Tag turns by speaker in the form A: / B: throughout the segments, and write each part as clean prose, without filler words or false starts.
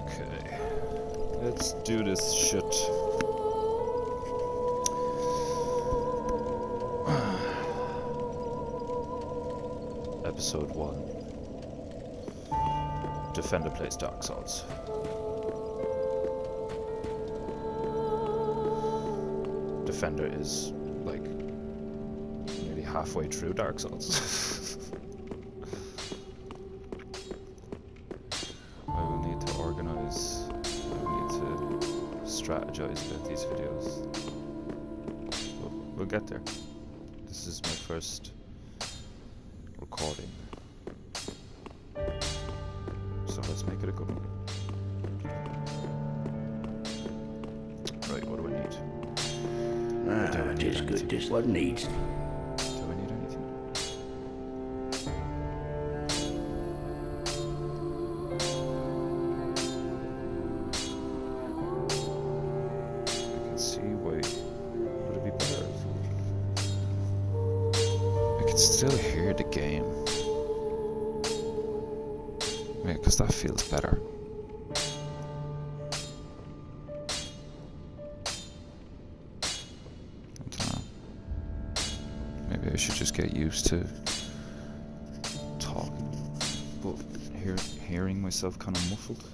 A: Okay. Let's do this shit. Episode 1. Defender plays Dark Souls. Defender is, like, nearly halfway through Dark Souls. I will need to organize, I will need to strategize about these videos. We'll get there. This is my first recording. So let's make it a good one. Right, what do I need?
B: Just good, just what needs.
A: Do I need anything? I can see why. Would it be better if I can still hear the game? Yeah, because that feels better. Maybe I should just get used to talking, but hearing myself kind of muffled.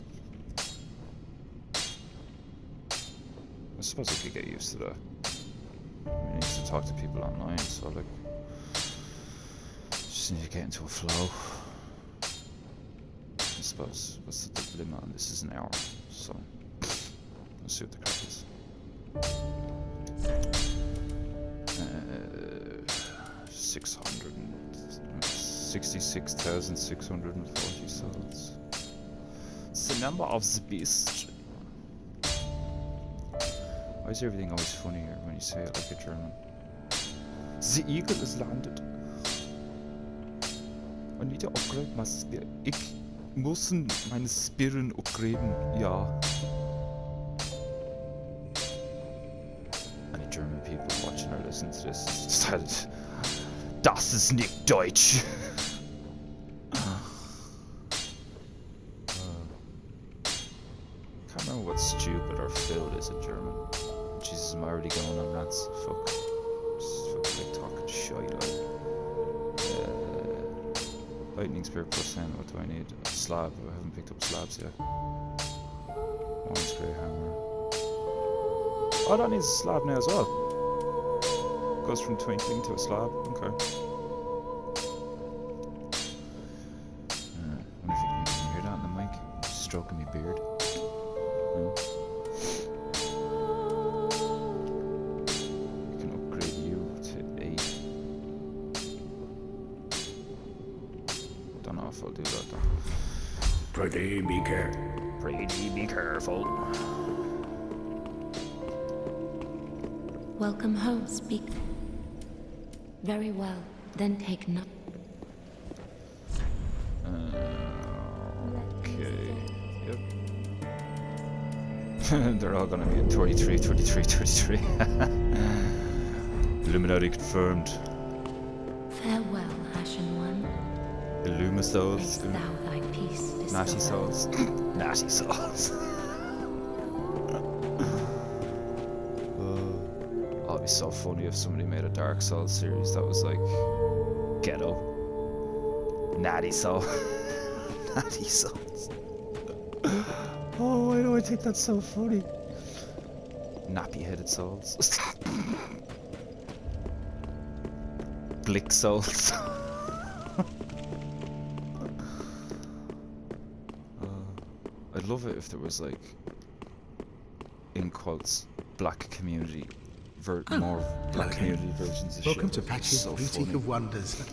A: I suppose I could get used to that. I need to talk to people online, so like, just need to get into a flow. I suppose, what's the limit on this? Is an hour, so let's see what the crack is. 66,640 souls. It's the number of the beast. Why is everything always funnier when you say it like a German? The eagle is landed. I need to upgrade my spear. Ich muss meine Spearen upgraden, ja. Any German people watching or listening to this decided, das ist nicht Deutsch. Can't remember what stupid or filled is in German. Jesus, I'm already going on rants. Fuck. Just fucking like talking shit like. Lightning Spear plus 10, what do I need? A slab. I haven't picked up slabs yet. Orange Grey Hammer. Oh, that needs a slab now as well. Goes from twinkling to a slab. Okay. I wonder if you can hear that in the mic. Stroking my beard. No. We can upgrade you to 8. Don't know if I'll do that though.
B: Pretty be careful.
A: Pretty be careful.
C: Welcome home, speak. Very well, then take note.
A: Okay. Yep. They're all gonna be at 23, 23, 23. Illuminati confirmed.
C: Farewell, Ashen One.
A: Illuma souls.
C: Mayst thou thy peace
A: Natty
C: bestow.
A: souls. Natty souls. Oh, it'd be so funny if somebody made a Dark Souls series that was like ghetto. Natty soul. Natty souls. Oh, why do I think that's so funny? Nappy-headed souls. Blick souls. I'd love it if there was like, in quotes, black community, more black community versions of
D: Welcome
A: shit.
D: to Patch's
A: So
D: Boutique
A: funny.
D: of Wonders.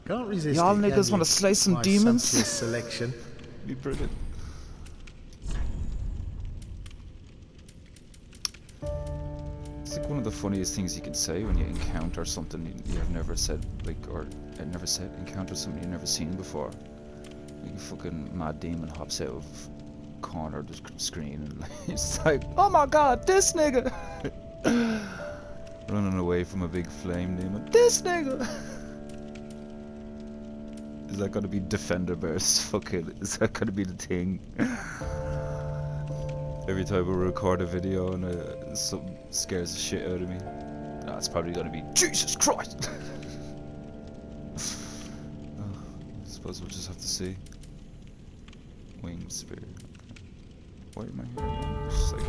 D: Can't resist.
A: Y'all
D: it, can
A: niggas
D: you?
A: wanna slay some
D: My
A: demons?
D: sumptuous selection.
A: Be brilliant. It's like one of the funniest things you can say when you encounter something you have never said, like, or never said, encounter something you've never seen before. Like a fucking mad demon hops out of corner of the screen and it's like, oh my god, this nigga! Running away from a big flame demon. This nigga! Is that gonna be Defender versus fucking, is that gonna be the thing? Every time we record a video and something scares the shit out of me, it's probably gonna be Jesus Christ. I suppose we'll just have to see. Winged spear. Why am I here? Just like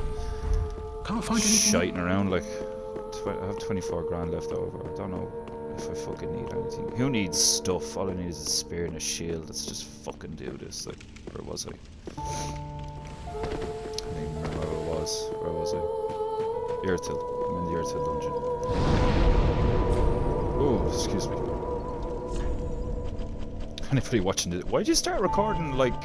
B: Can't find anything.
A: shiting around like. I have 24 grand left over. I don't know if I fucking need anything. Who needs stuff? All I need is a spear and a shield. Let's just fucking do this. Like, where was I? I don't even remember where I was. Where was I? Irithil. I'm in the Irithil dungeon. Oh, excuse me. Anybody watching it? Why'd you start recording like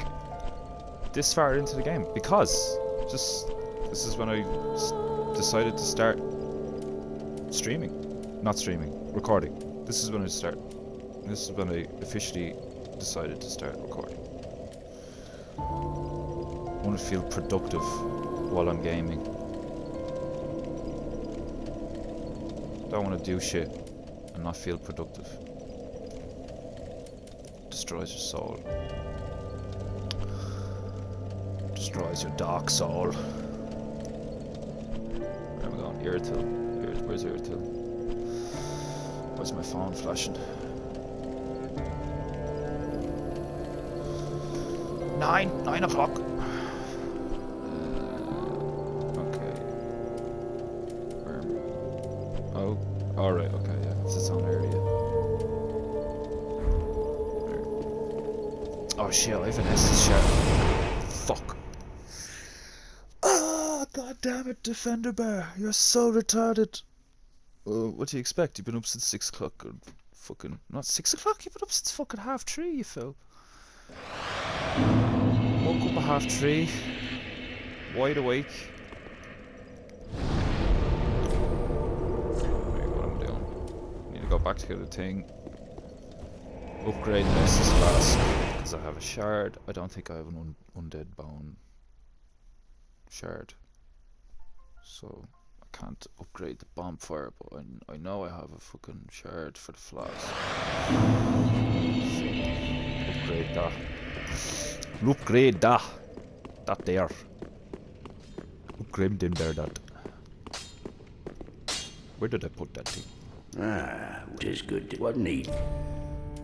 A: this far into the game? Because just this is when I decided to start streaming. Not streaming, recording. This is when I officially decided to start recording. I want to feel productive while I'm gaming. Don't want to do shit and not feel productive. Destroys your soul. Destroys your dark soul. Where am I going? Irithil. Where's Irithil? Where's my phone flashing? 9 o'clock. Okay. Oh, alright, okay, yeah. It's its own area. Oh shit, I have an Estus shard. Fuck. Ah, god damn it, Defender Bear. You're so retarded. What do you expect? You've been up since 6 o'clock. Or fucking. Not 6 o'clock? You've been up since fucking 3:30, you fool. Woke up at 3:30. Wide awake. What am I doing? Need to go back to the thing. Upgrade the Estus Flask. Because I have a shard. I don't think I have an undead bone shard. So I can't upgrade the bonfire, but I know I have a fucking shard for the flask. So, upgrade that. Upgrade that. That there. Upgrade them there, that. Where did I put that thing?
B: Ah, tis good. What need?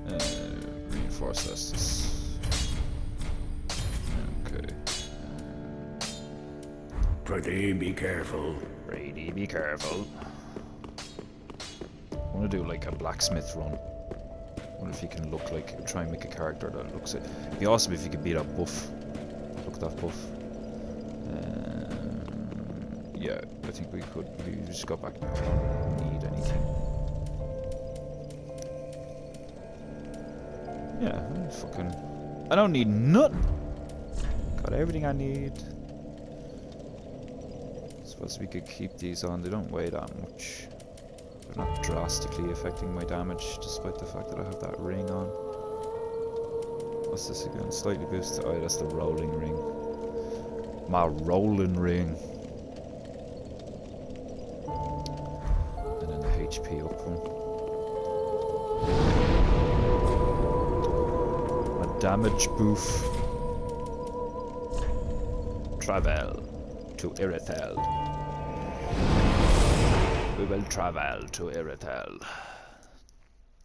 A: Reinforce Estus. Okay.
B: Pretty be careful.
A: Brady, be careful. I want to do like a blacksmith run. I wonder if you can look like, try and make a character that looks it. It'd be awesome if you could beat that buff. Look at that buff. Yeah, I think we could. We just go back now. I don't need anything. Yeah, I don't need nothing. Got everything I need. Suppose we could keep these on. They don't weigh that much. They're not drastically affecting my damage, despite the fact that I have that ring on. What's this again? Slightly boosted. Oh, that's the rolling ring. My rolling ring. And then the HP up one. My damage boof. Travel to Irithel. We will travel to Irithel.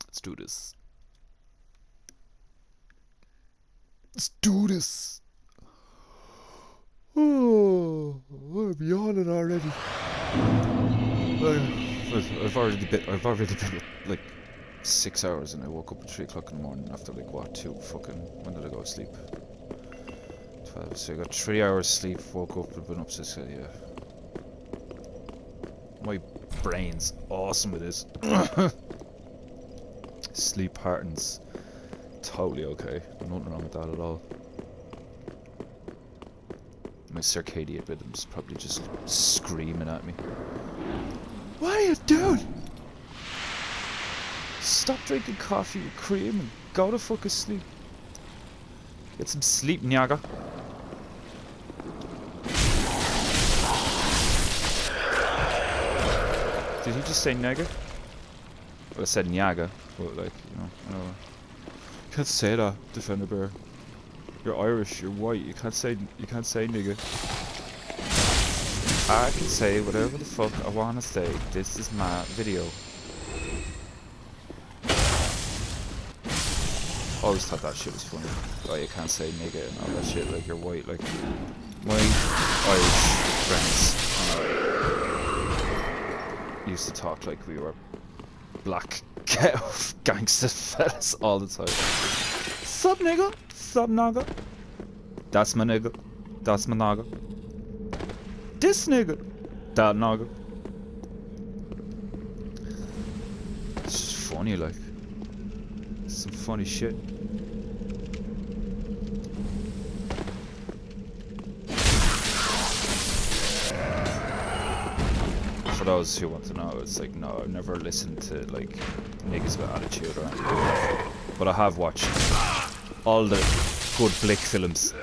A: Let's do this. Let's do this. Oh, I'm yawning already. I've already been like 6 hours, and I woke up at 3 o'clock in the morning after like what, when did I go to sleep? 12. So I got 3 hours sleep. Woke up and been up since yeah. My brain's awesome with this. Sleep patterns totally okay. Nothing wrong with that at all. My circadian rhythm's probably just screaming at me. What are you doing? Stop drinking coffee with cream and go to fucking sleep. Get some sleep, Nyaga. Did he just say nigger? Well, I said Nyaga, but like, you know. You can't say that, Defender Bear. You're Irish, you're white, you can't say nigger. I can say whatever the fuck I wanna say. This is my video. Always thought that shit was funny. Oh, you can't say nigga and all that shit like you're white. Like my Irish friends used to talk like we were black gangster fellas all the time. Sup nigga? Sup naga? That's my nigga. That's my naga. This nigga. That naga. It's just funny, like. Some funny shit. For those who want to know, it's like, no, I've never listened to like niggas with attitude or anything like that. But I have watched all the good Blick films.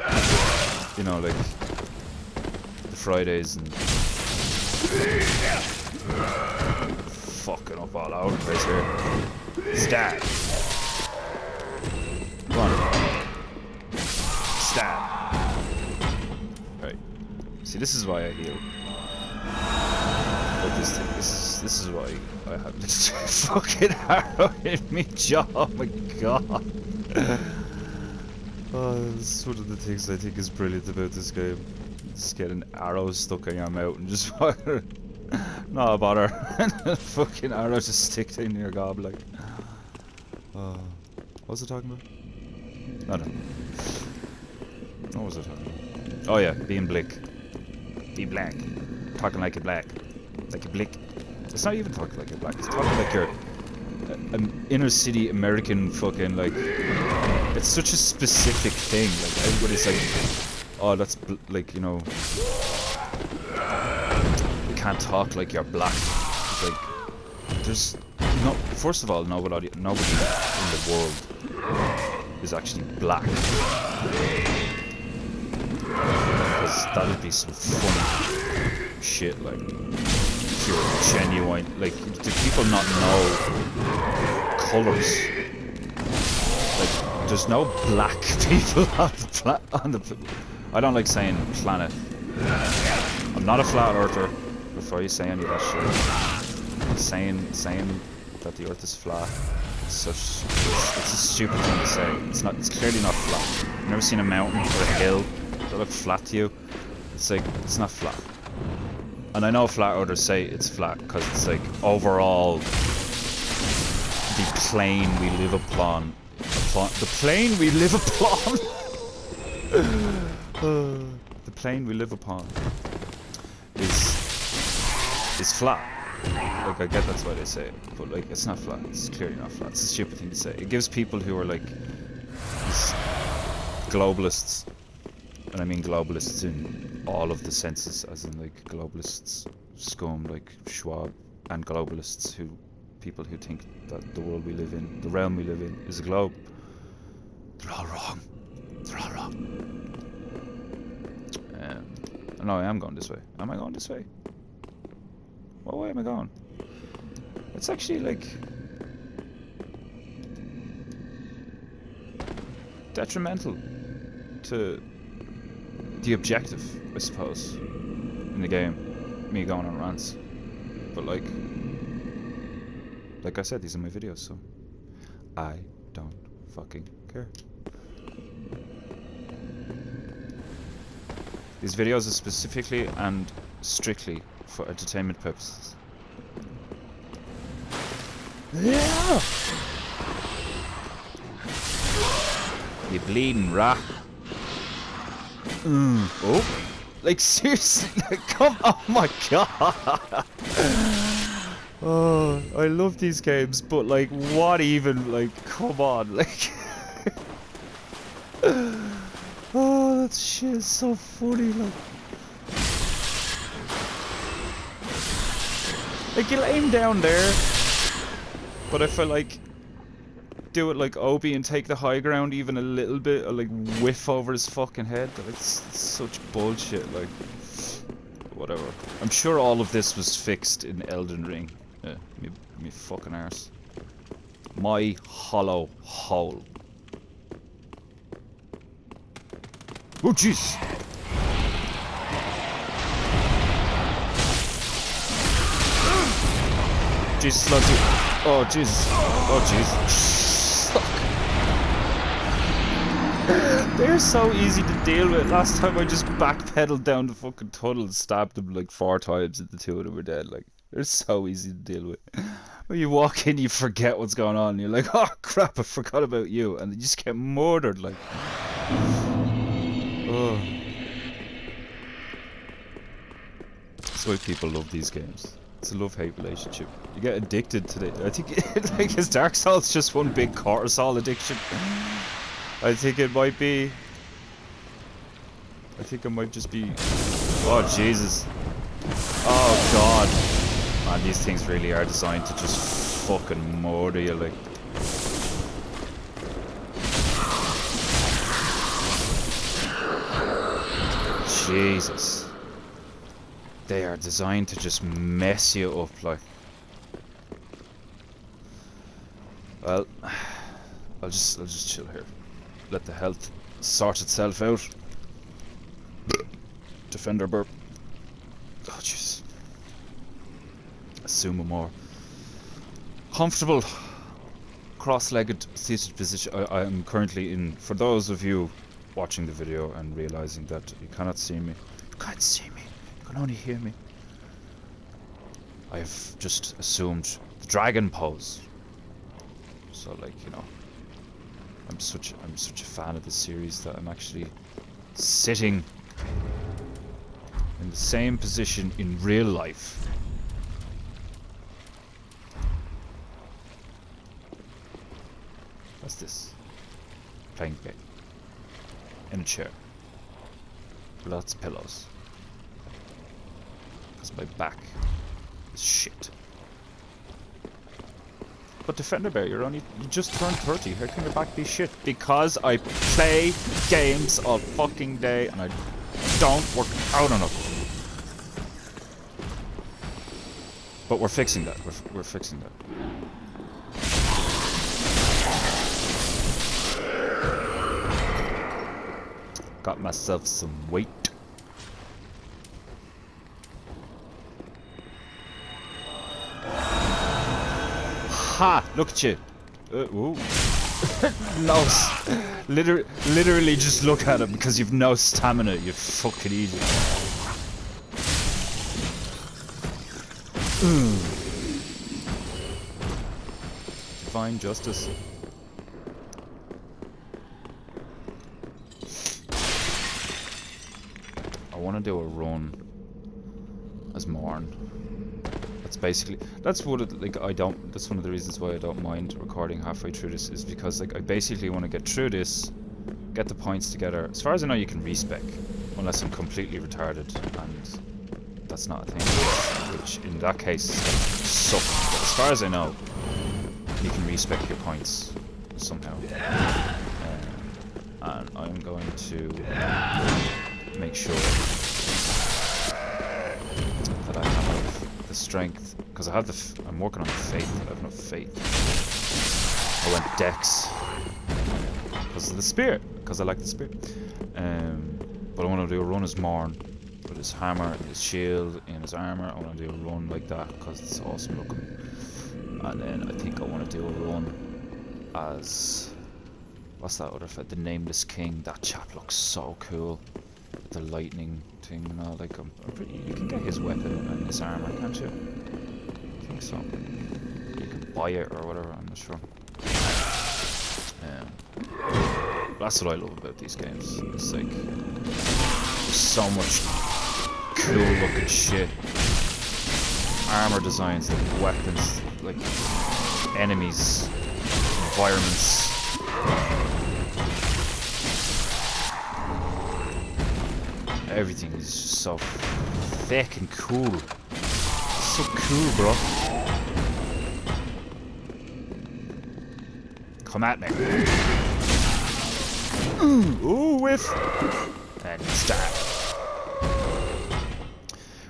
A: You know, like the Fridays and fucking up all over the place here. Stab. Come on. Stab. Right. See, this is why I heal. But this thing, this is why I have this fucking arrow in me jaw. Oh my god. Oh, this is one of the things I think is brilliant about this game. Just get an arrow stuck in your mouth and just fucking not bother. Fucking arrow just stick in your gob like. What was I talking about? No, no. What was I talking about? Oh yeah, being Blick. Be black. Talking like a black. Like a Blick. It's not even talking like a black. It's talking like you're an inner city American fucking like. It's such a specific thing. Like everybody's like, oh, that's like, you know, you can't talk like you're black. It's like there's no. First of all, nobody in the world is actually black. Because that'd be some funny shit, like if you're genuine. Like, do people not know colors? Like, there's no black people on the I don't like saying planet. I'm not a flat earther. Before you say any of that shit, saying that the Earth is flat. It's a stupid thing to say. It's not. It's clearly not flat. You've never seen a mountain or a hill that look flat to you. It's like, it's not flat. And I know flat earthers say it's flat because it's like overall the plane we live upon. The plane we live upon. The plane we live upon is flat. Like, I get that's why they say it, but like, it's not flat. It's clearly not flat. It's a stupid thing to say. It gives people who are like these globalists, and I mean globalists in all of the senses, as in like globalists scum like Schwab, and globalists people who think that the world we live in, the realm we live in, is a globe. They're all wrong. They're all wrong. No, I am going this way. Am I going this way? What way am I going? It's actually like detrimental to the objective, I suppose, in the game. Me going on rants. But like I said, these are my videos, so I don't fucking care. These videos are specifically and strictly for entertainment purposes. Yeah! You bleeding, rah. Oh, like seriously, like, come, oh my god. Oh, I love these games, but like, what even, like, come on, like. Oh, that shit is so funny, like. Like, you'll aim down there, but if I like do it like Obi and take the high ground even a little bit, or like whiff over his fucking head, like, it's such bullshit, like. Whatever. I'm sure all of this was fixed in Elden Ring. Yeah, me fucking arse. My hollow hole. Oh jeez. Jesus loves you. Oh Jesus. Oh Jesus. Fuck. They're so easy to deal with. Last time I just backpedaled down the fucking tunnel and stabbed them like 4 times and the 2 of them were dead. Like, they're so easy to deal with. When you walk in, you forget what's going on. You're like, oh crap, I forgot about you. And you just get murdered, like. Oh. That's why people love these games. It's a love-hate relationship. You get addicted to it. I think, like, is Dark Souls just one big cortisol addiction? I think it might be. I think it might just be. Oh Jesus! Oh God! Man, these things really are designed to just fucking murder you, like. Jesus. They are designed to just mess you up, like. Well, I'll just chill here. Let the health sort itself out. Defender burp. Oh jeez. Assume a more comfortable cross-legged seated position. I am currently in, for those of you watching the video and realizing that you cannot see me. You can't see me. You can only hear me. I've just assumed the dragon pose. So, like, you know, I'm such a fan of this series that I'm actually sitting in the same position in real life. What's this? Playing the game. In a chair. Lots of pillows. Because my back is shit. But Defender Bear, you just turned 30. How can your back be shit? Because I play games all fucking day and I don't work out enough. But we're fixing that. We're fixing that. Got myself some weight. Ha! Look at you. Ooh. No. Literally just look at him because you've no stamina, you fucking idiot. Divine justice. I want to do a run as Morn. That's basically, that's what it, like, that's one of the reasons why I don't mind recording halfway through this, is because, like, I basically want to get through this, get the points together. As far as I know, you can respec, unless I'm completely retarded, and that's not a thing, which in that case suck. But as far as I know, you can respec your points somehow. And I'm going to make sure that I have the strength, because I have I'm working on the faith. I have enough faith. I went Dex because of the spirit, because I like the spirit. But I want to do a run as Morn with his hammer, his shield, and his armor. I want to do a run like that because it's awesome looking. And then I think I want to do a run as, what's that other the Nameless King. That chap looks so cool. The lightning thing and all, like, I'm pretty, you can get his weapon and his armor, can't you? I think so. You can buy it or whatever, I'm not sure. That's what I love about these games. It's like, there's so much cool looking shit. Armor designs, like weapons, like enemies, environments. Everything is just so thick and cool. It's so cool, bro. Come at me. Ooh, whiff. And stab.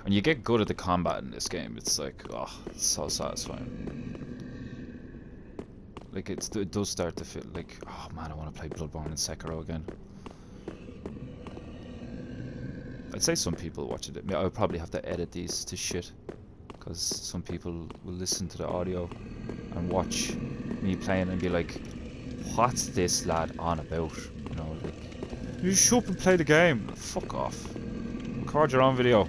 A: When you get good at the combat in this game, it's like, oh, it's so satisfying. Like, it does start to feel like, oh man, I want to play Bloodborne and Sekiro again. I'd say some people watch it. I would probably have to edit these to shit. because some people will listen to the audio and watch me playing and be like, what's this lad on about? You know, like, you shut up and play the game. Fuck off. Record your own video.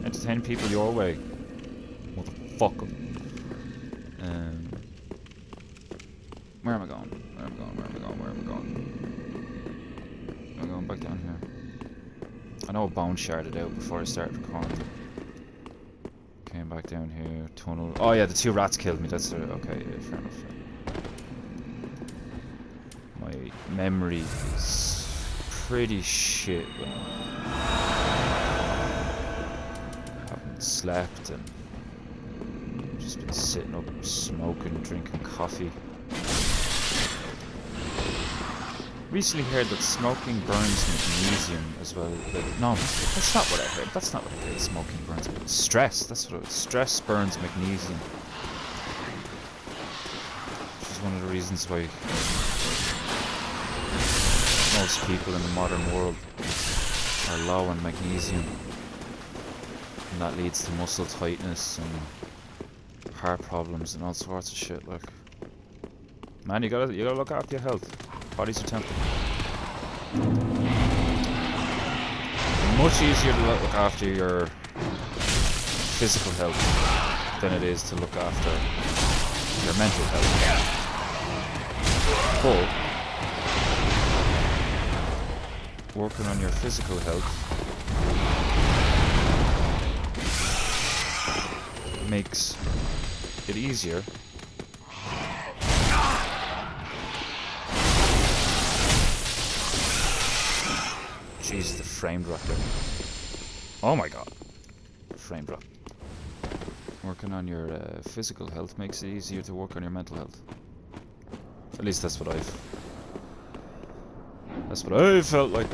A: Entertain people your way. Motherfucker. Where am I going? Where am I going? Where am I going? Where am I going? I'm going back down here. I know a bone sharded out before I started recording. Came back down here. Tunnel. Oh yeah, the 2 rats killed me. That's okay. Yeah, fair enough. My memory is pretty shit when I haven't slept and just been sitting up smoking, drinking coffee. Recently heard that smoking burns magnesium as well. Like, no, that's not what I heard. That's not what I heard. Smoking burns stress. That's what it was. Stress burns magnesium. Which is one of the reasons why most people in the modern world are low on magnesium, and that leads to muscle tightness and heart problems and all sorts of shit. Like, man, you gotta look after your health. Body's your temple. Much easier to look after your physical health than it is to look after your mental health. But working on your physical health makes it easier Jesus, the frame drop there. Oh my god. Frame drop. Working on your physical health makes it easier to work on your mental health. At least that's what I felt like.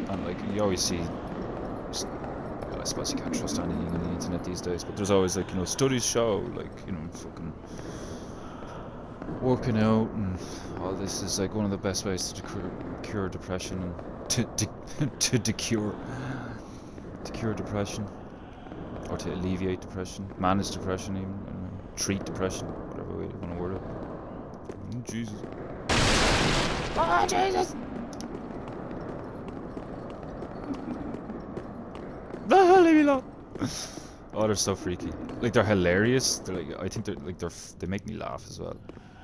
A: And like, you always see, well, I suppose you can't trust anything on the internet these days, but there's always like, you know, studies show, like, you know, fucking working out and all this is like one of the best ways to cure depression and to cure depression, or to alleviate depression, manage depression even, treat depression, whatever way you want to word it. Oh, Jesus. Oh, Jesus! No, leave me alone! Oh, they're so freaky. Like, they're hilarious. They're like, I think they make me laugh as well.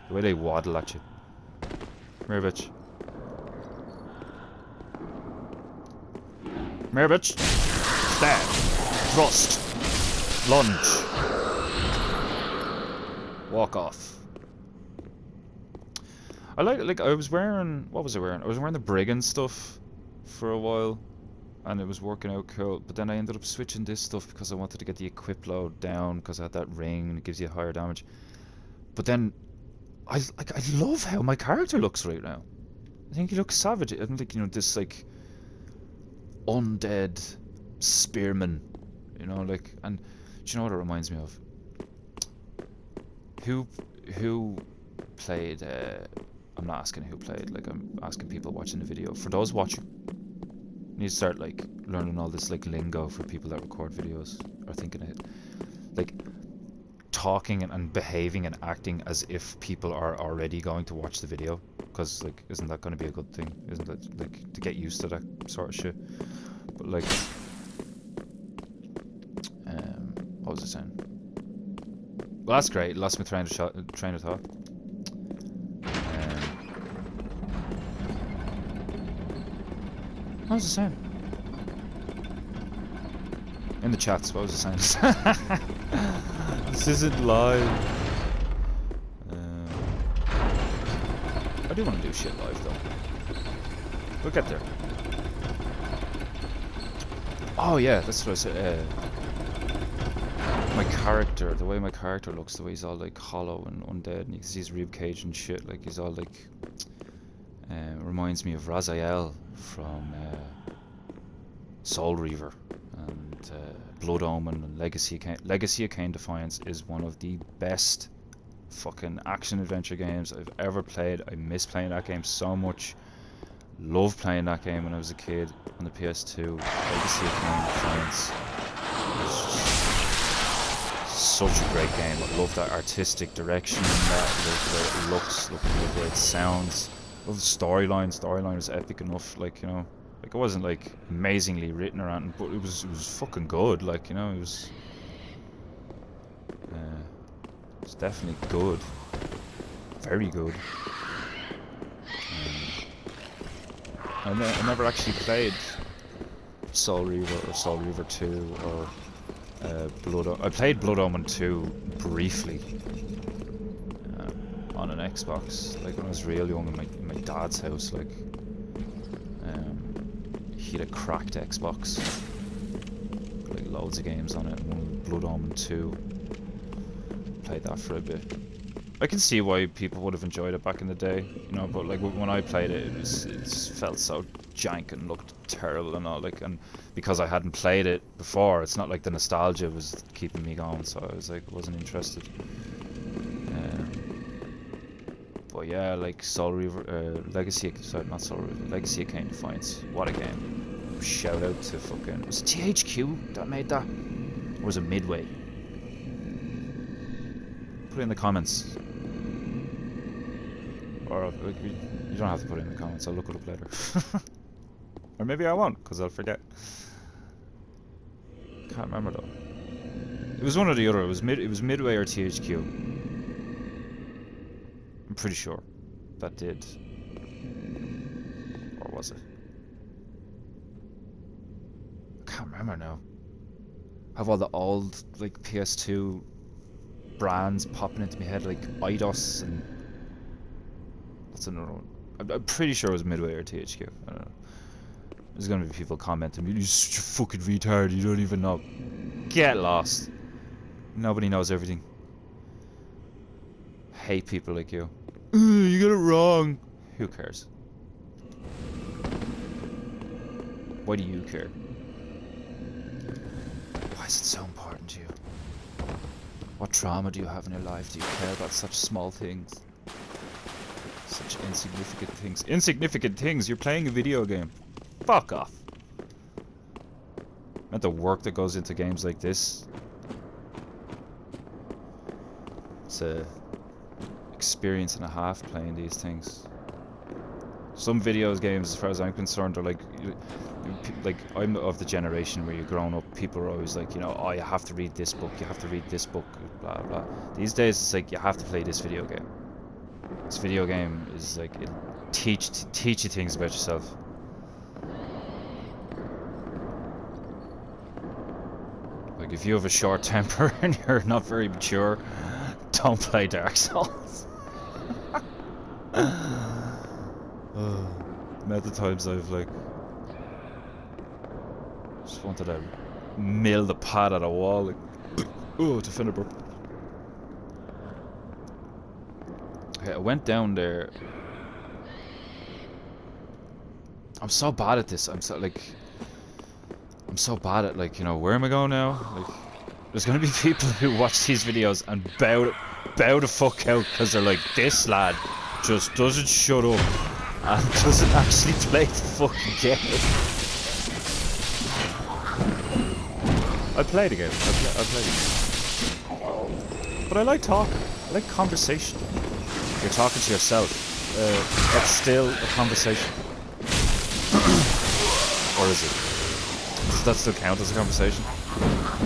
A: The way they waddle at you. Come here, bitch. Come here, bitch. Stab. Thrust. Lunge. Walk off. I like I was wearing, what was I wearing? I was wearing the brigand stuff for a while, and it was working out cool, but then I ended up switching this stuff because I wanted to get the equip load down, because I had that ring and it gives you higher damage. But then I love how my character looks right now. I think he looks savage. I think, you know, this like undead spearman, you know, like, and do you know what it reminds me of? Who played? I'm not asking who played. Like, I'm asking people watching the video. For those watching, you need to start like learning all this like lingo for people that record videos or thinking it, like talking and behaving and acting as if people are already going to watch the video, because like, isn't that going to be a good thing? Isn't that like to get used to that sort of shit? But like, what was I saying? Well, that's great. Lost my train of thought. What was I saying? In the chats, what was I saying? This isn't live. I do want to do shit live though. We'll get there. Oh yeah, that's what I said. My character, the way my character looks, the way he's all like hollow and undead, and you can see his ribcage and shit, like he's all like, reminds me of Raziel from Soul Reaver and Blood Omen and Legacy of Kain Defiance is one of the best fucking action adventure games I've ever played. I miss playing that game so much. Loved playing that game when I was a kid on the PS2. Legacy of Kain Defiance. Such a great game. I love that artistic direction in that. Love the way it looks, love the way it sounds. Love the storyline. Storyline was epic enough, like, you know. Like, it wasn't like amazingly written or anything, but it was fucking good, like, you know, it was definitely good. Very good. I never actually played Soul Reaver or Soul Reaver 2 or I played Blood Omen 2 briefly on an Xbox, like when I was real young in my dad's house. Like, he had a cracked Xbox, like loads of games on it. One Blood Omen 2. Played that for a bit. I can see why people would have enjoyed it back in the day, you know, but like when I played it, it felt so jank and looked terrible and all, like, and because I hadn't played it before, it's not like the nostalgia was keeping me going, so I was like, wasn't interested. But yeah, like Soul Reaver, Legacy of Kain Defiance, what a game. Shout out to fucking, was it THQ that made that? Or was it Midway? Put it in the comments. Or you don't have to put it in the comments, I'll look it up later. Or maybe I won't, because I'll forget. Can't remember though. It was one or the other. It was Midway or THQ. I'm pretty sure that did. Or was it? I can't remember now. I have all the old like PS2 brands popping into my head, like Eidos, and what's another one? I'm pretty sure it was Midway or THQ. I don't know. There's gonna be people commenting, "You're such a fucking retard. You don't even know." Get lost. Nobody knows everything. Hate people like you. You got it wrong. Who cares? Why do you care? Why is it so important to you? What trauma do you have in your life? Do you care about such small things? Such insignificant things. Insignificant things? You're playing a video game. Fuck off. Not the work that goes into games like this. It's a experience and a half playing these things. Some videos games, as far as I'm concerned, are like I'm of the generation where you're growing up, people are always like, you know, oh, you have to read this book, you have to read this book, blah blah. These days it's like you have to play this video game. This video game is like, it teach you things about yourself. Like, if you have a short temper and you're not very mature, don't play Dark Souls. At the times I've like just wanted to mill the pad at a wall, like, oh, to finish. Okay, I went down there. I'm so bad at this. I'm so bad at, like, you know, where am I going now? Like, there's gonna be people who watch these videos and bow the fuck out because they're like, this lad just doesn't shut up and doesn't actually play the fucking game. I played the game. I played the game. But I like talk. I like conversation. You're talking to yourself. That's still a conversation. Or is it? Does that still count as a conversation?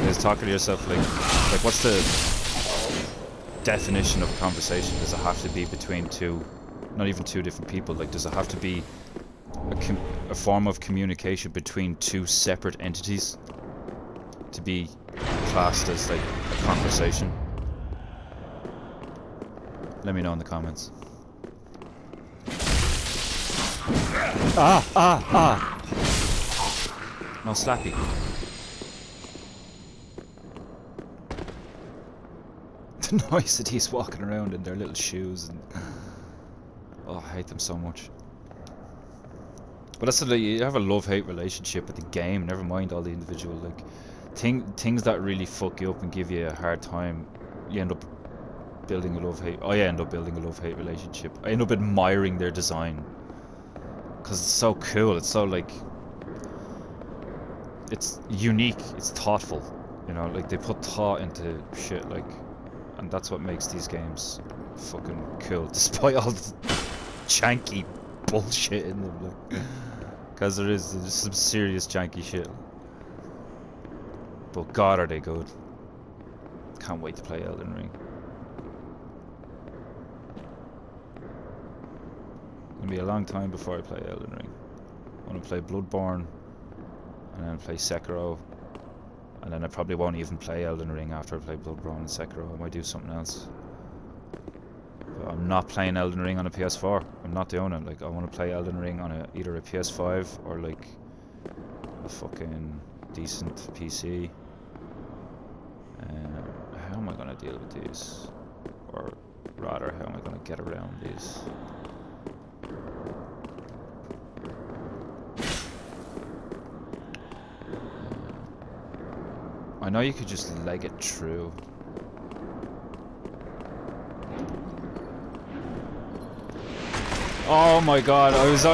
A: Is talking to yourself like what's the definition of a conversation? Does it have to be between two, not even two different people? Like, does it have to be a form of communication between two separate entities to be classed as like a conversation? Let me know in the comments. No, Slappy. The noise that he's walking around in their little shoes, and oh, I hate them so much. But that's the, you have a love-hate relationship with the game. Never mind all the individual like things that really fuck you up and give you a hard time. You end up building a love-hate. I end up building a love-hate relationship. I end up admiring their design because it's so cool. It's so like, it's unique. It's thoughtful. You know, like they put thought into shit, like, and that's what makes these games fucking cool, despite all the janky bullshit in them. Like, because there's some serious janky shit. But God, are they good! Can't wait to play Elden Ring. It'll be a long time before I play Elden Ring. I want to play Bloodborne, and then play Sekiro, and then I probably won't even play Elden Ring after I play Bloodborne and Sekiro. I might do something else. But I'm not playing Elden Ring on a PS4. I'm not doing it. Like, I want to play Elden Ring on either a PS5 or like a fucking decent PC. How am I gonna deal with these? Or rather, how am I gonna get around these? I know you could just leg it through. Oh my god, I was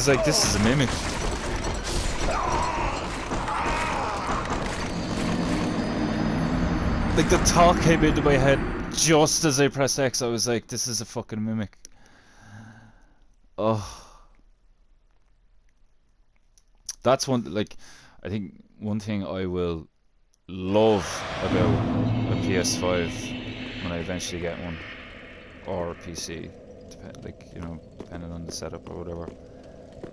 A: like, this is a mimic. Like, the thought came into my head just as I pressed X. I was like, this is a fucking mimic. Oh. That's one, like, I think one thing I will love about a PS5 when I eventually get one, or a PC, like, you know, depending on the setup or whatever,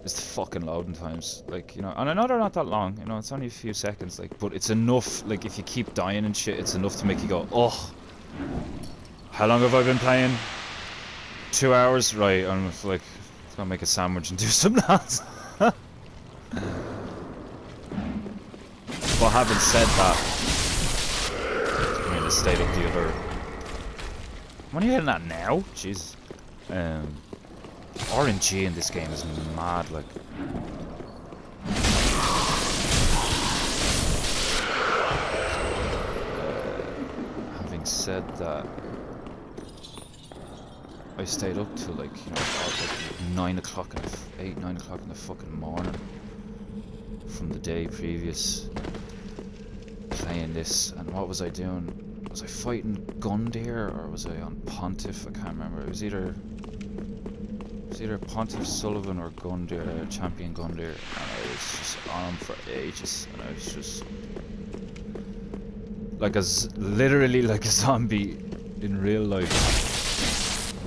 A: is the fucking loading times. Like, you know, and I know they're not that long, you know, it's only a few seconds, like, but it's enough. Like, if you keep dying and shit, it's enough to make you go, oh, how long have I been playing? 2 hours? Right, I'm like, let's go make a sandwich and do something else. But having said that, I mean, the state of the other... When are you hitting that now? Jesus. RNG in this game is mad, like. Having said that, I stayed up till like, you know, like 9 o'clock, 8, 9 o'clock in the fucking morning from the day previous playing this. And what was I doing? Was I fighting Gundyr or was I on Pontiff? I can't remember. It was either Pontiff Sullivan or Gundyr, Champion Gundyr, and I was just on him for ages, and I was just like literally like a zombie in real life,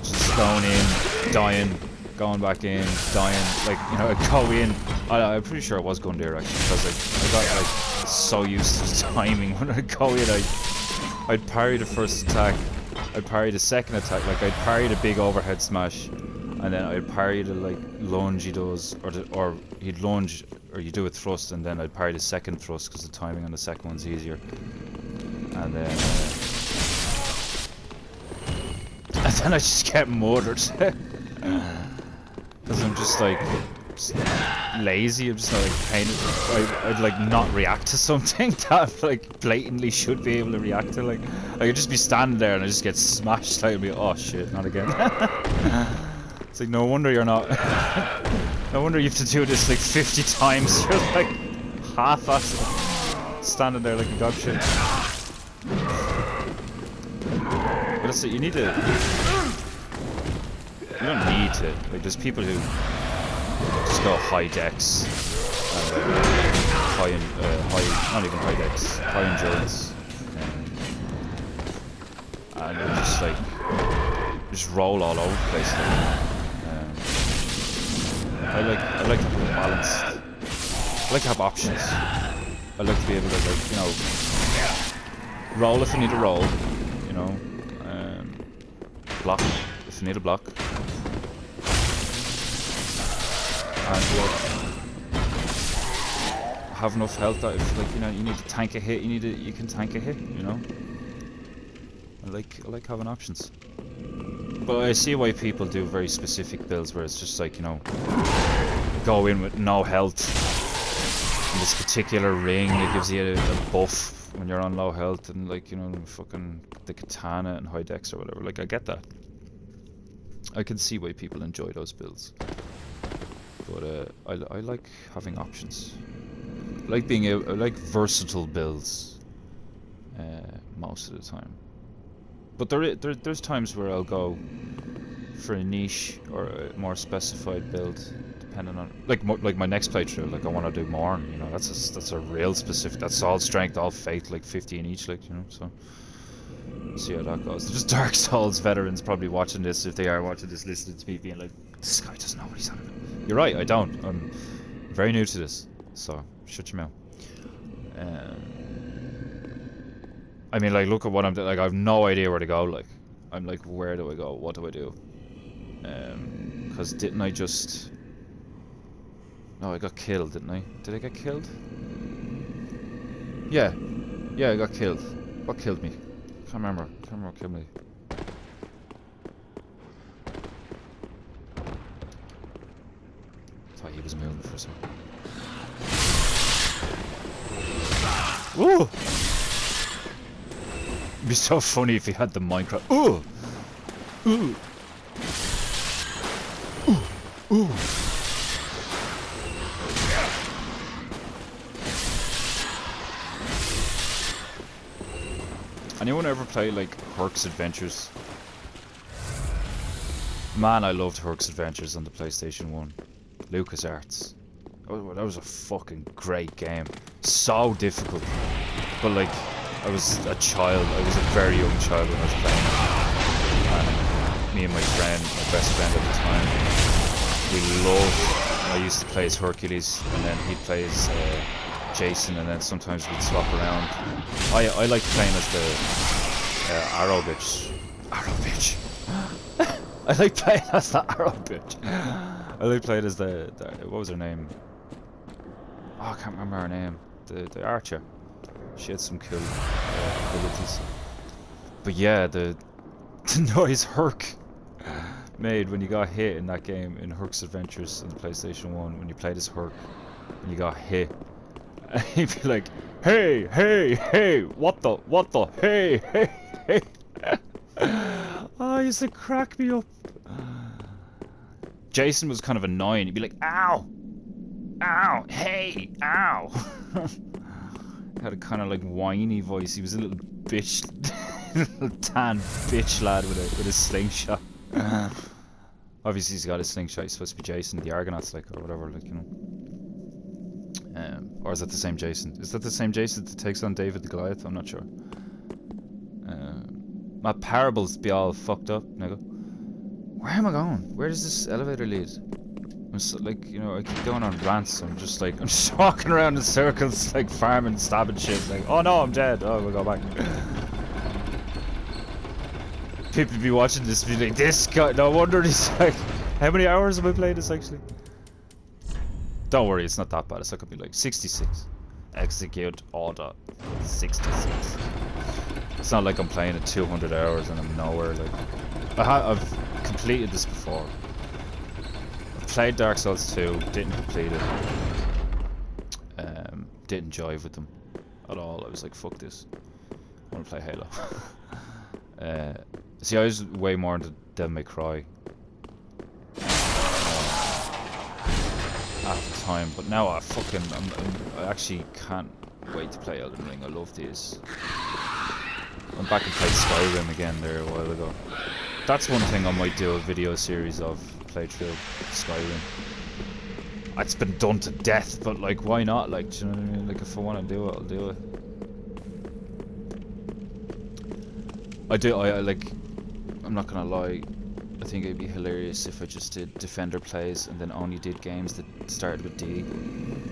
A: just going in, dying, going back in, dying. Like, you know, I'd go in. I'm pretty sure it was Gundyr actually, because I got like so used to the timing when I'd go in. I'd parry the first attack, I'd parry the second attack, like I'd parry the big overhead smash, and then I'd parry the like lunge he does, or he'd lunge, or you do a thrust, and then I'd parry the second thrust because the timing on the second one's easier. And then I just get murdered because I'm just like lazy. I'm just not like painted. I'd like not react to something that like blatantly should be able to react to. Like, I could just be standing there and I just get smashed out and be, oh shit, not again. It's like, no wonder you're not. No wonder you have to do this like 50 times. You're like half-assed standing there like a gobshite. But that's it. You need to. You don't need to. Like, there's people who just go high dex, high, not even high dex, high endurance, and you just like just roll all over the place. I like to have a balance. I like to have options. I like to be able to, like, you know, roll if I need to roll, you know, block if I need to block. And have enough health that if, like, you know, you need to tank a hit, you can tank a hit, you know. I like having options. But I see why people do very specific builds where it's just like, you know, go in with no health. In this particular ring, it gives you a buff when you're on low health, and like, you know, fucking the katana and high dex or whatever. Like, I get that. I can see why people enjoy those builds. But but I like having options. I like being I like versatile builds most of the time. But there's times where I'll go for a niche or a more specified build, depending on like my next playthrough. Like I want to do Morn, you know, that's a real specific. That's all strength, all faith, like 50 in each, like, you know. So see how that goes. Just Dark Souls veterans probably watching this, if they are watching this, listening to me being like, this guy doesn't know what he's on about. You're right, I don't. I'm very new to this, so shut your mouth. I mean, like, look at what I'm doing. Like, I have no idea where to go. Like, I'm like, where do I go? What do I do? Because didn't I just... No, I got killed, didn't I? Did I get killed? Yeah. Yeah, I got killed. What killed me? Can't remember. Can't remember what killed me. Thought he was moving for a second. Ooh! It'd be so funny if he had the Minecraft. Ooh! Ooh! Ooh! Ooh! Anyone ever play like Herc's Adventures? Man, I loved Herc's Adventures on the PlayStation 1. LucasArts. That was a fucking great game. So difficult. But like, I was a child. I was a very young child when I was playing it. And me and my friend, my best friend at the time, we loved... I used to play as Hercules, and then he'd play as Jason, and then sometimes we'd swap around. I liked playing as the Arrow bitch. Arrow bitch. I like playing as the Arrow bitch. I like playing as the what was her name? Oh, I can't remember her name. The archer. She had some cool abilities. But yeah, the noise Herc made when you got hit in that game in Herc's Adventures on the PlayStation 1, when you played as Herc and you got hit, and he'd be like, hey, hey, hey, what the, hey, hey, hey. Oh, he used to crack me up. Jason was kind of annoying. He'd be like, ow, ow, hey, ow. Had a kind of like whiny voice. He was a little bitch, little tan bitch lad with a slingshot. Obviously he's got a slingshot. He's supposed to be Jason, the Argonauts, like, or whatever, like, you know. Or is that the same Jason? Is that the same Jason that takes on David the Goliath? I'm not sure. My parables be all fucked up, nigga. Where am I going? Where does this elevator lead? I'm so, like, you know, I keep going on rants. I'm just walking around in circles, like, farming, stabbing shit. Like, oh no, I'm dead. Oh, we'll go back. People be watching this, be like, this guy. No wonder he's like, how many hours have I played this actually? Don't worry, it's not that bad. It's not gonna be like 66. Execute order 66. It's not like I'm playing at 200 hours and I'm nowhere. Like, I've completed this before. I've played Dark Souls 2, didn't complete it. Didn't jive with them at all. I was like, fuck this. I want to play Halo. See, I was way more into Devil May Cry at the time, but now I actually can't wait to play Elden Ring. I love these. I'm back and played Skyrim again there a while ago. That's one thing I might do a video series of, playthrough Skyrim. It's been done to death, but like, why not? Like, do you know what I mean? Like, if I want to do it, I'll do it. I like, I'm not gonna lie, I think it'd be hilarious if I just did Defender Plays and then only did games that started with D.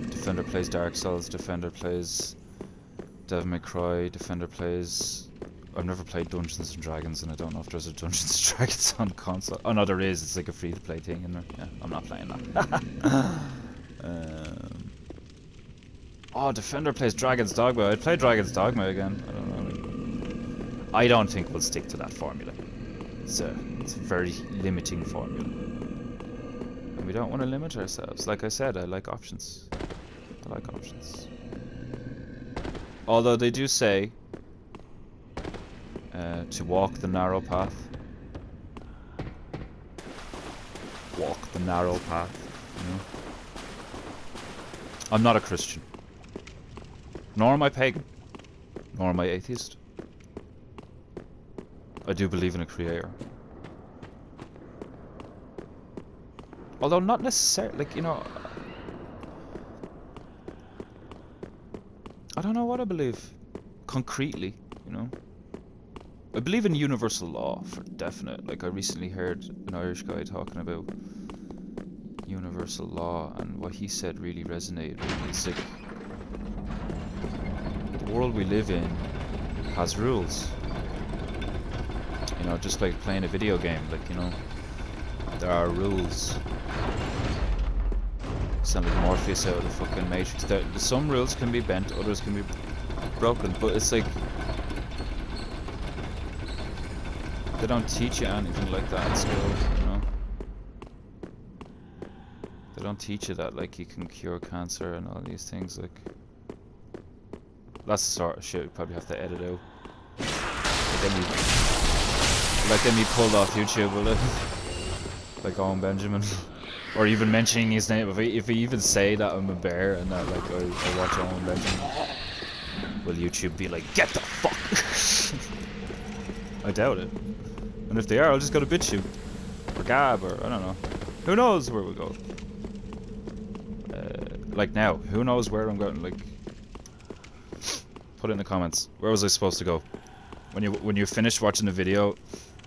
A: Defender plays Dark Souls, Defender plays Devil May Cry, Defender plays... I've never played Dungeons and Dragons, and I don't know if there's a Dungeons and Dragons on console. Oh no, there is. It's like a free-to-play thing in there. Yeah, I'm not playing that. Oh, Defender plays Dragon's Dogma. I'd play Dragon's Dogma again. I don't know. I don't think we'll stick to that formula. It's a very limiting formula, and we don't want to limit ourselves. Like I said, I like options. I like options. Although they do say to walk the narrow path. Walk the narrow path, you know? I'm not a Christian. Nor am I pagan. Nor am I atheist. I do believe in a creator. Although not necessarily, like, you know... I don't know what I believe. Concretely, you know? I believe in universal law, for definite. Like, I recently heard an Irish guy talking about universal law, and what he said really resonated with me. It's like, the world we live in has rules. You know, just like playing a video game, like, you know, there are rules. Sound like Morpheus out of the fucking Matrix. Some rules can be bent, others can be broken, but it's like, they don't teach you anything like that at school, you know? They don't teach you that, like, you can cure cancer and all these things, like... That's the sort of shit we probably have to edit out. Like them you pulled off YouTube, will it? Like Owen Benjamin. Or even mentioning his name. If I even say that I'm a bear and that, like, I watch Owen Benjamin, will YouTube be like, get the fuck? I doubt it. And if they are, I'll just go to BitChute. Or Gab, or I don't know. Who knows where we'll go? Like now, who knows where I'm going? Like, put it in the comments. Where was I supposed to go? When you finished watching the video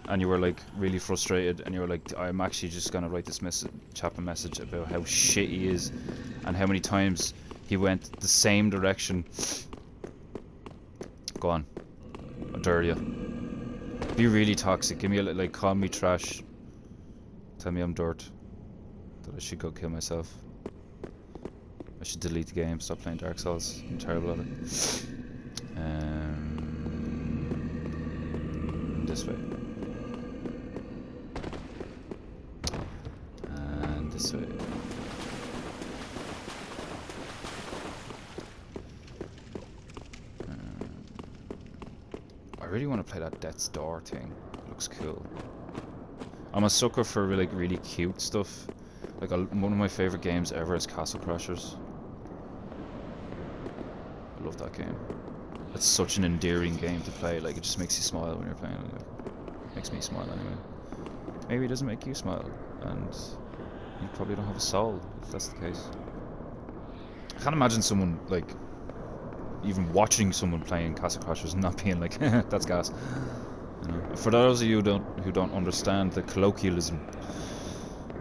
A: and you were like really frustrated and you were like, I'm actually just gonna write this chap a message about how shit he is and how many times he went the same direction. Go on. I dare you. Be really toxic. Give me a, like, call me trash. Tell me I'm dirt. That I should go kill myself. I should delete the game. Stop playing Dark Souls. I'm terrible at it. This way. And this way. I really want to play that Death's Door thing. It looks cool. I'm a sucker for really cute stuff. Like, one of my favorite games ever is Castle Crashers. I love that game. It's such an endearing game to play. Like, it just makes you smile when you're playing it. Like, makes me smile anyway. Maybe it doesn't make you smile, and you probably don't have a soul if that's the case. I can't imagine someone, like, even watching someone playing Castle Crashers and not being like, that's gas. You know? For those of you who don't understand the colloquialism,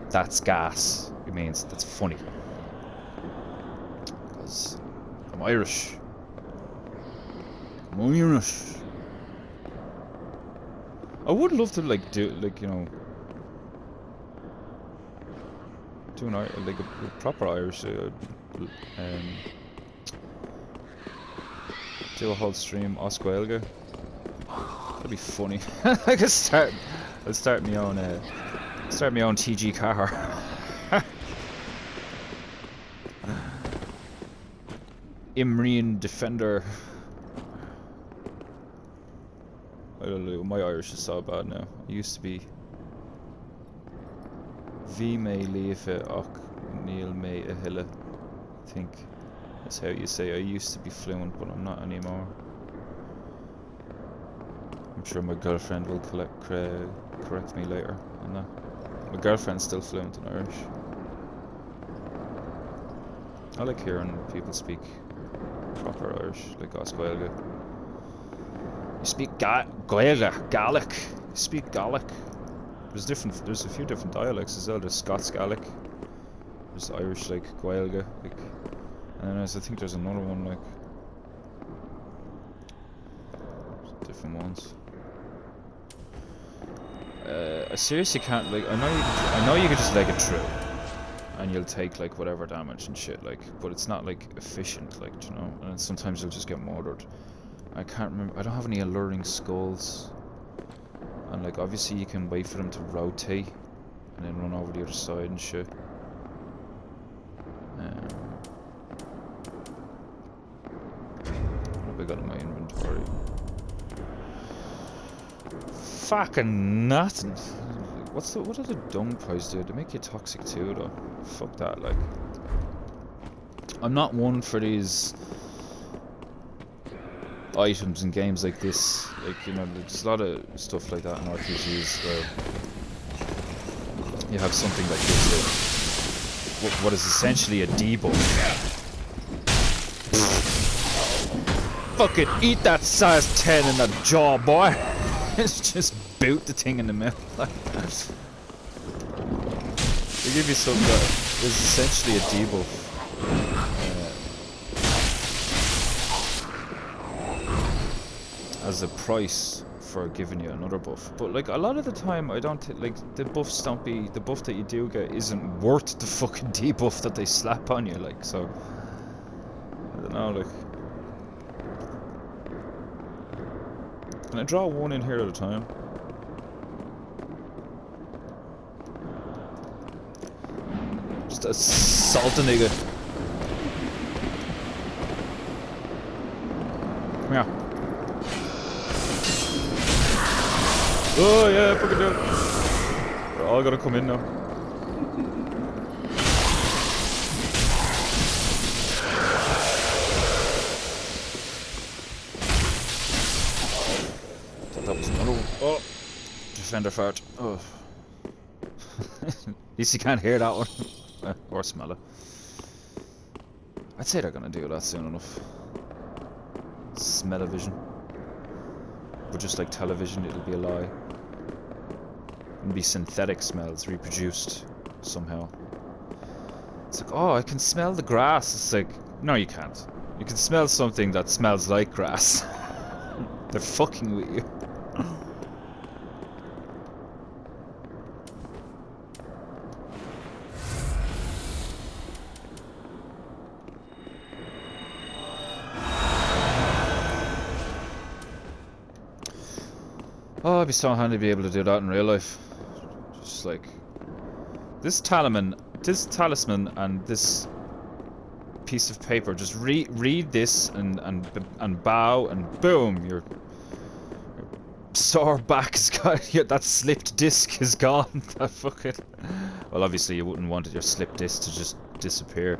A: that's gas. It means that's funny. Because I'm Irish. I'm Irish. I would love to, like, do, like, you know, do an like a proper Irish. Do a whole stream Oscuelga. That'd be funny. I could start. I'll start my own. Start my own TG car. Imrian Defender. I don't know. My Irish is so bad now. It used to be. V me leave och Neil me a hille. I think that's how you say. I used to be fluent, but I'm not anymore. I'm sure my girlfriend will correct me later on that. My girlfriend's still fluent in Irish. I like hearing people speak proper Irish, like Oscuelga. You speak Gaelic. You speak Gaelic. There's a few different dialects as well. There's Scots Gaelic. There's Irish, like Gaelga, like, and then I think there's another one, like, different ones. I seriously can't, like, I know you could just leg it through, and you'll take, like, whatever damage and shit, like, but it's not, like, efficient, like, you know, and sometimes you'll just get murdered. I can't remember, I don't have any alluring skulls, and, like, obviously you can wait for them to rotate, and then run over the other side and shit. What have I got in my inventory? Fucking nothing. What do the dung pies do? They make you toxic too, though. Fuck that, like. I'm not one for these items in games like this. Like, you know, there's a lot of stuff like that in RPGs where you have something that gives you what is essentially a debuff. Fucking eat that size 10 in the jaw, boy. It's just boot the thing in the middle. They give you something that is essentially a debuff. As a price for giving you another buff. But like a lot of the time I don't like the buffs don't be the buff that you do get isn't worth the fucking debuff that they slap on you, like, so I don't know, like. Can I draw one in here at a time? Just assault a nigga. Come here. Oh yeah, fucking do it. They're all gonna come in now. That was another one. Oh, defender fart. Oh. At least you can't hear that one. Or smell it. I'd say they're gonna do that soon enough. Smell-o-vision. But just like television, it'll be a lie. It'll be synthetic smells reproduced somehow. It's like, oh, I can smell the grass. It's like, no, you can't. You can smell something that smells like grass. They're fucking with you. Oh, it'd be so handy to be able to do that in real life. Just like this talisman and this piece of paper. Just read this and bow, and boom, your sore back is gone. That slipped disc is gone. That fucking. Well, obviously you wouldn't want your slipped disc to just disappear.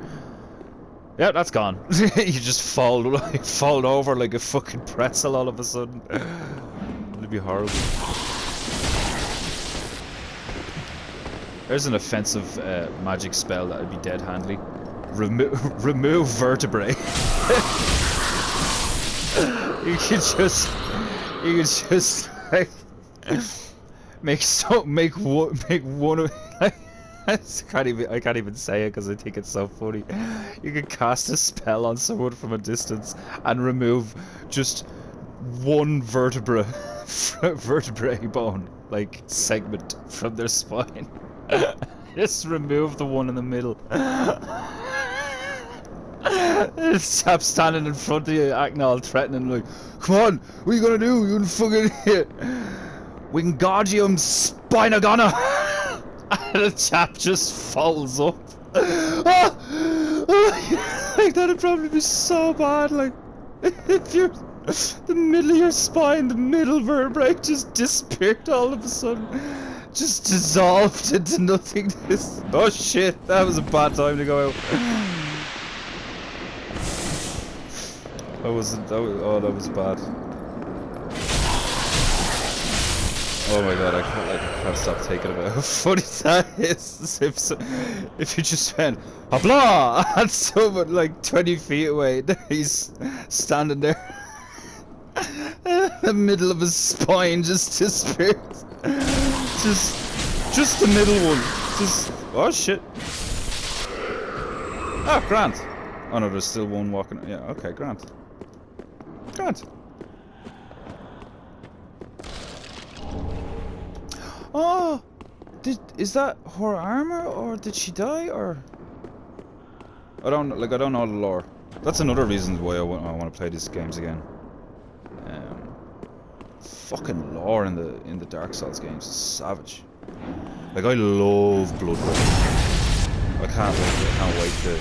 A: Yeah, that's gone. You just fall over like a fucking pretzel all of a sudden. It'd be horrible. There's an offensive magic spell that would be dead handy. Remove vertebrae. You could just like make one of. I can't even say it because I think it's so funny. You could cast a spell on someone from a distance and remove just one vertebrae bone, like, segment from their spine. Just remove the one in the middle. Stop standing in front of you, acting all threatening, like, come on, what are you gonna do, you fucking idiot? Wingardium Spinagana! And the chap just falls up. Like, that'd probably be so bad, like, if you're the middle of your spine, the middle vertebrae just disappeared all of a sudden. Just dissolved into nothingness. Oh shit, that was a bad time to go out. That was bad. Oh my god, I can't stop thinking about how funny that is. If you just went, habla, and someone like 20 feet away, he's standing there. The middle of his spine just disappeared. Just the middle one. Oh shit. Oh, Grant. Oh no, there's still one walking. Yeah, okay, Grant. Oh, is that her armor, or did she die, or? I don't know the lore. That's another reason why I want to play these games again. Fucking lore in the Dark Souls games is savage. Like, I love Bloodborne. I can't wait to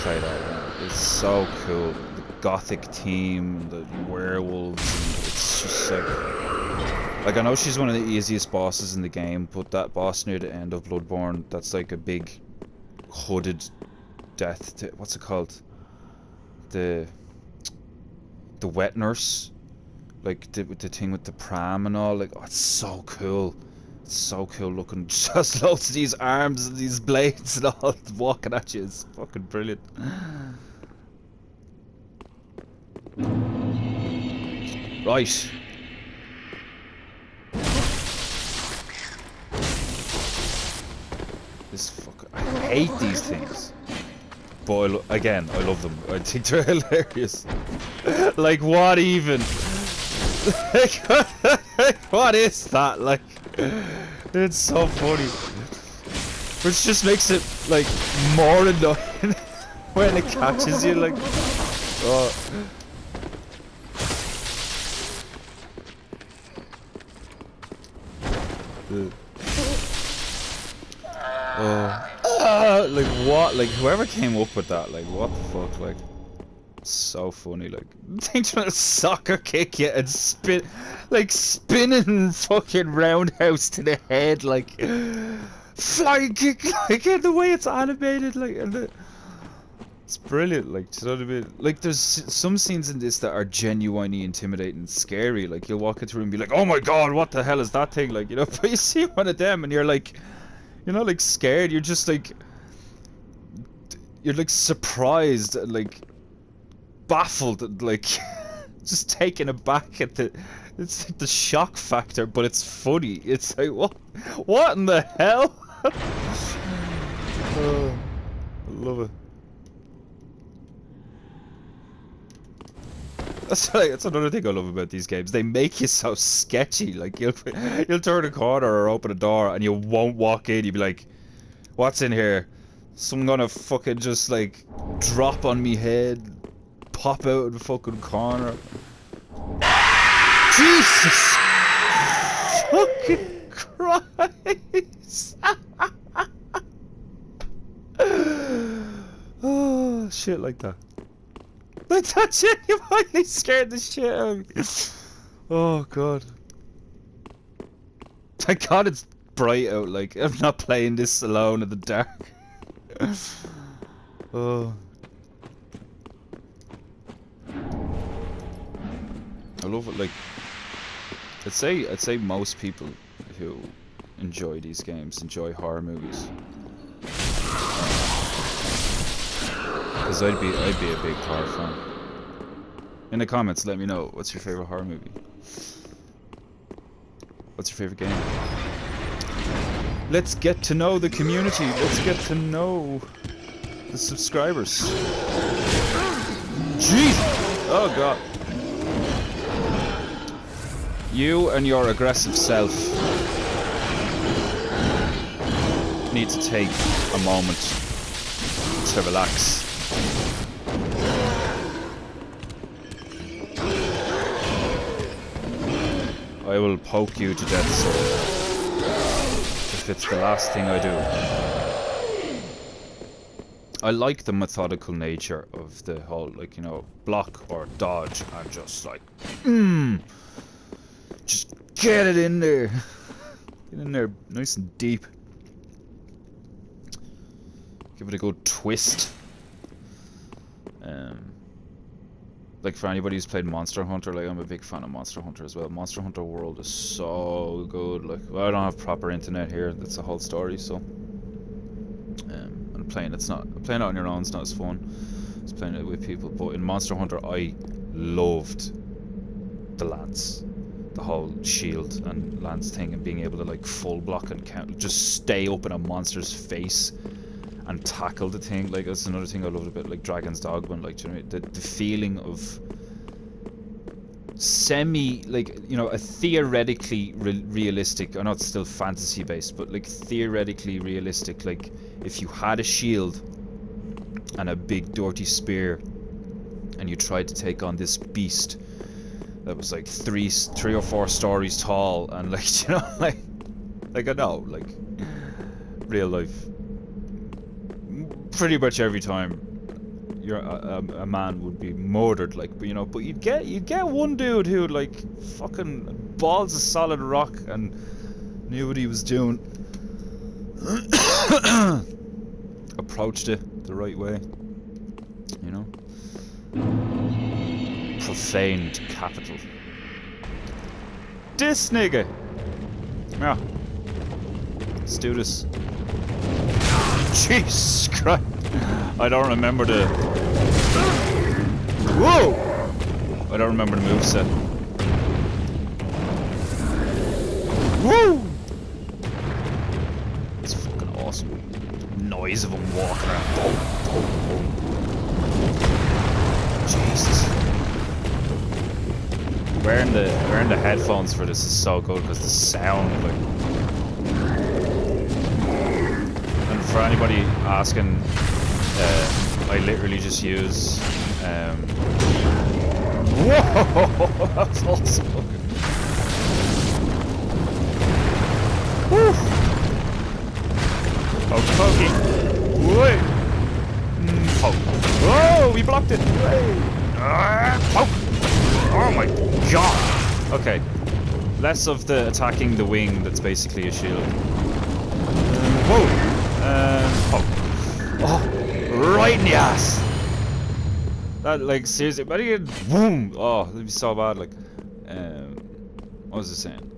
A: play that. It's so cool. The gothic theme, the werewolves, and it's just like I know she's one of the easiest bosses in the game, but that boss near the end of Bloodborne, that's like a big hooded death. What's it called? the wet nurse, like the thing with the pram and all. Like, oh, it's so cool. It's so cool looking. Just loads of these arms and these blades and all walking at you. It's fucking brilliant. Right. This fucker. I hate these things. But again, I love them. I think they're hilarious. Like, what even? Like, what is that? Like, it's so funny. Which just makes it, like, more annoying when it catches you. Like, oh. Like what? Like whoever came up with that, like what the fuck? Like, so funny. Like, they trying to soccer kick you and spinning fucking roundhouse to the head, like flying kick, like in the way it's animated, like, and it's brilliant. Like, do you know what I mean? Like, there's some scenes in this that are genuinely intimidating and scary. Like, you'll walk into a room and be like, oh my god, what the hell is that thing? Like, you know, but you see one of them and you're like, you're not like scared, you're just like, you're like surprised and like baffled and like just taken aback at it's like the shock factor, but it's funny. It's like, what in the hell? Oh, I love it. That's another thing I love about these games. They make you so sketchy. Like, you'll turn a corner or open a door and you won't walk in. You'll be like, what's in here? Someone gonna fucking just like drop on me head, pop out of the fucking corner. Jesus fucking Christ. Oh, shit like that. Like, that genuinely scared the shit out of me. Oh god. Thank god it's bright out, like, I'm not playing this alone in the dark. Oh. I love it. Like, I'd say most people who enjoy these games enjoy horror movies. Because I'd be a big horror fan. In the comments, let me know, what's your favorite horror movie? What's your favorite game? Let's get to know the community. Let's get to know the subscribers. Jeez! Oh god. You and your aggressive self need to take a moment to relax. I will poke you to death, sir, if it's the last thing I do. I like the methodical nature of the whole, like, you know, block or dodge and just like, just get it in there. Get in there nice and deep. Give it a good twist. Like, for anybody who's played Monster Hunter, like, I'm a big fan of Monster Hunter as well. Monster Hunter World is so good. Like, well, I don't have proper internet here. That's the whole story. So, and playing it on your own is not as fun as playing it with people. But in Monster Hunter, I loved the lance, the whole shield and lance thing, and being able to like full block and just stay up in a monster's face and tackle the thing. Like, that's another thing I loved about like Dragon's Dogma. Like, do you know what I mean? The feeling of semi, like, you know, a theoretically realistic, I know it's still fantasy based, but like theoretically realistic, like if you had a shield and a big dirty spear and you tried to take on this beast that was like three or four stories tall, and like, you know, like I know, like real life, pretty much every time you're a man would be murdered, like, you know, but you'd get one dude who like fucking balls of solid rock and knew what he was doing. Approached it the right way, you know. Profaned capital. This nigga! Yeah. Let's do this. Jesus Christ! I don't remember the... Whoa! I don't remember the moveset. Woo! It's fucking awesome. Noise of him walking around. Boom, boom, boom. Jesus. Wearing the headphones for this is so good because the sound, like. And for anybody asking, I literally just use. Whoa! That's awesome. Woo! Pokey pokey. Wait. Poke. Whoa! We blocked it. Poke. Oh my god. Okay. Less of the attacking the wing. That's basically a shield. Whoa. Poke. Oh, right in the ass. That like seriously. But again, boom. Oh, that'd be so bad. Like, what was I saying?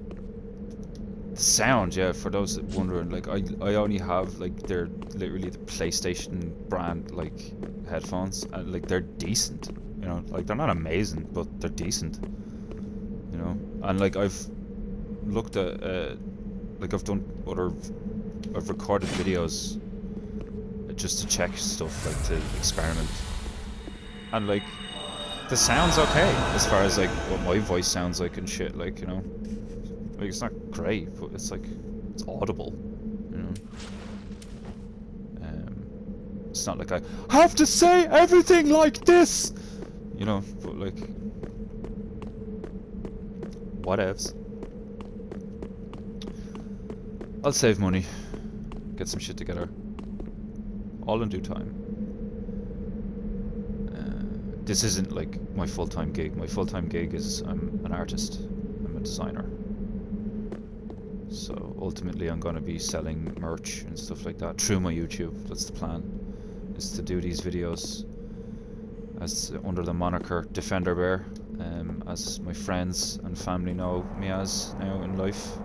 A: Sound, yeah, for those wondering, like I only have like they're literally the PlayStation brand like headphones, and like they're decent, you know, like they're not amazing, but they're decent, you know. And like I've looked at like I've recorded videos just to check stuff, like to experiment, and like the sound's okay as far as like what my voice sounds like and shit, like, you know. Like, it's not great, but it's like, it's audible, you know. It's not like I have to say everything like this, you know, but like, whatevs. I'll save money, get some shit together, all in due time. This isn't like my full-time gig. My full-time gig is I'm an artist, I'm a designer. So ultimately I'm going to be selling merch and stuff like that through my YouTube. That's the plan, is to do these videos as under the moniker Defender Bear, as my friends and family know me as now in life.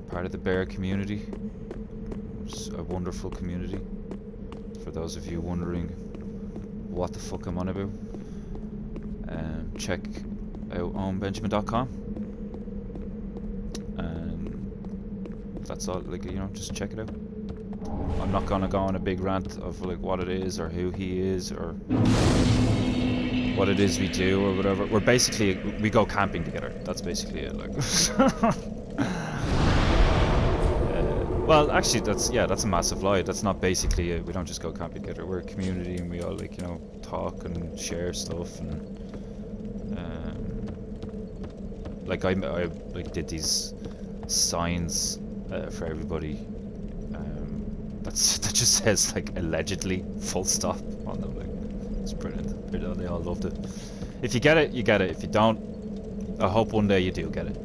A: Part of the bear community. It's a wonderful community. For those of you wondering what the fuck I'm on about, check out owenbenjamin.com. That's all, like, you know, just check it out. I'm not gonna go on a big rant of like what it is or who he is or what it is we do or whatever. We're basically, we go camping together. That's basically it, like. Well, actually, that's a massive lie. That's not basically it. We don't just go camping together. We're a community and we all, like, you know, talk and share stuff, and like I like did these signs for everybody that just says like allegedly full stop on them. Like, it's brilliant. They all loved it. If you get it, you get it. If you don't, I hope one day you do get it.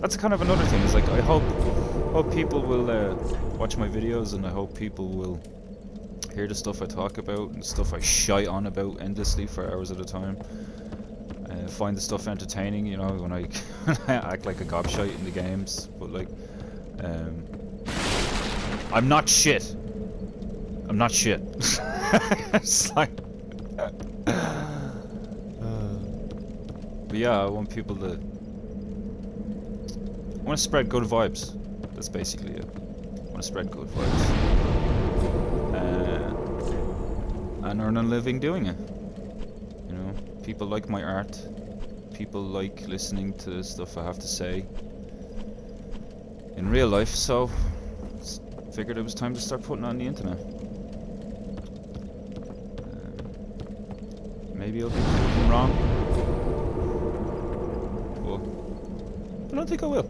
A: That's kind of another thing, is like I hope people will watch my videos, and I hope people will hear the stuff I talk about and stuff I shite on about endlessly for hours at a time. Find the stuff entertaining, you know, when I act like a gobshite in the games, but like, I'm not shit. I'm not shit. It's like, but yeah, I want people to. I want to spread good vibes. That's basically it. I want to spread good vibes, and earn a living doing it. You know, people like my art. People like listening to the stuff I have to say in real life, so figured it was time to start putting it on the internet. Maybe I'll be proven wrong, but I don't think I will.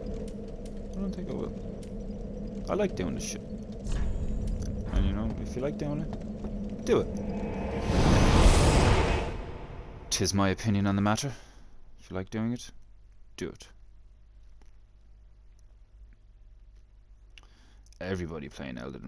A: I don't think I will. I like doing this shit, and you know, if you like doing it, do it. 'Tis my opinion on the matter. If you like doing it, do it. Everybody playing Elden Ring.